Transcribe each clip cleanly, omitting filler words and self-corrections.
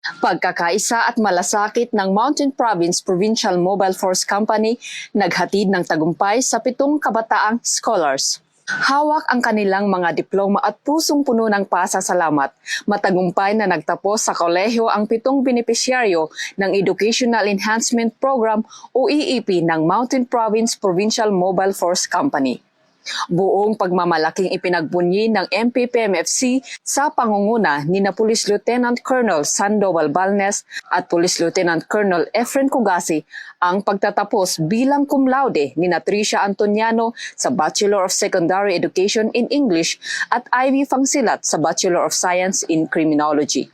Pagkakaisa at malasakit ng Mountain Province Provincial Mobile Force Company naghatid ng tagumpay sa 7 kabataang scholars. Hawak ang kanilang mga diploma at pusong-puno ng pasasalamat. Matagumpay na nagtapos sa kolehiyo ang 7 benepisyaryo ng Educational Enhancement Program o EEP ng Mountain Province Provincial Mobile Force Company. Buong pagmamalaking ipinagbunyi ng MPPMFC sa pangunguna ni na Police Lieutenant Colonel Sandoval Balnes at Police Lieutenant Colonel Efren Cugasi ang pagtatapos bilang cum laude ni na Tricia Antoniano sa Bachelor of Secondary Education in English at Ivy Fangsilat sa Bachelor of Science in Criminology.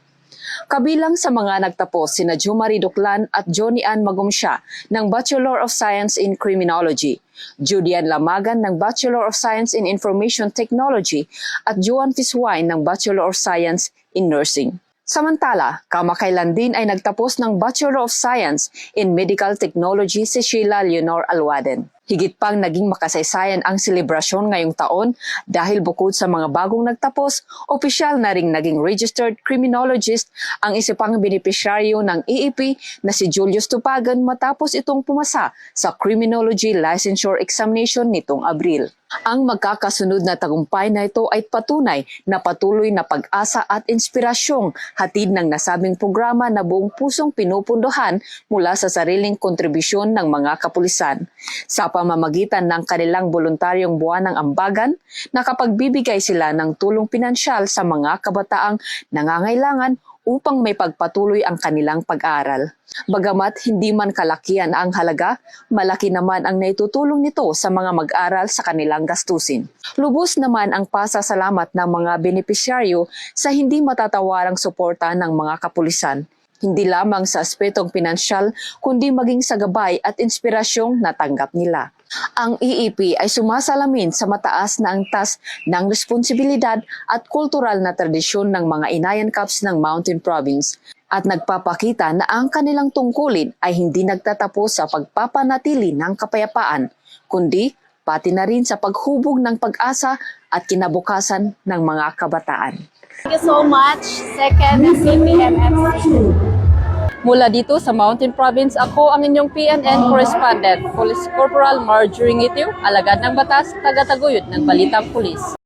Kabilang sa mga nagtapos sina Jumari Duklan at Johnny Ann Magumsya ng Bachelor of Science in Criminology, Judian Lamagan ng Bachelor of Science in Information Technology at Joan Fiswine ng Bachelor of Science in Nursing. Samantala, kamakailan din ay nagtapos ng Bachelor of Science in Medical Technology si Sheila Leonor Alwaden. Higit pang naging makasaysayan ang selebrasyon ngayong taon dahil bukod sa mga bagong nagtapos, opisyal na ring naging registered criminologist ang isa pang benepisyaryo ng EEP na si Julius Tupagan matapos itong pumasa sa Criminology Licensure Examination nitong Abril. Ang magkakasunod na tagumpay na ito ay patunay na patuloy na pag-asa at inspirasyong hatid ng nasabing programa na buong pusong pinupundohan mula sa sariling kontribusyon ng mga kapulisan. Sa pamamagitan ng kanilang voluntaryong buwan ng ambagan, nakapagbibigay sila ng tulong pinansyal sa mga kabataang nangangailangan upang may pagpatuloy ang kanilang pag-aaral. Bagamat hindi man kalakihan ang halaga, malaki naman ang naitutulong nito sa mga mag-aral sa kanilang gastusin. Lubos naman ang pasasalamat ng mga benepisyaryo sa hindi matatawarang suporta ng mga kapulisan. Hindi lamang sa aspetong pinansyal, kundi maging sa gabay at inspirasyong natanggap nila. Ang EEP ay sumasalamin sa mataas na antas ng responsibilidad at kultural na tradisyon ng mga Inayan Cups ng Mountain Province at nagpapakita na ang kanilang tungkulin ay hindi nagtatapos sa pagpapanatili ng kapayapaan, kundi pati na rin sa paghubog ng pag-asa at kinabukasan ng mga kabataan. Thank you so much, Second CPMFC. Mula dito sa Mountain Province, ako ang inyong PNN correspondent, Police Corporal Marjorie Ngitiw, alagad ng batas, taga-taguyod ng Balitang Pulis.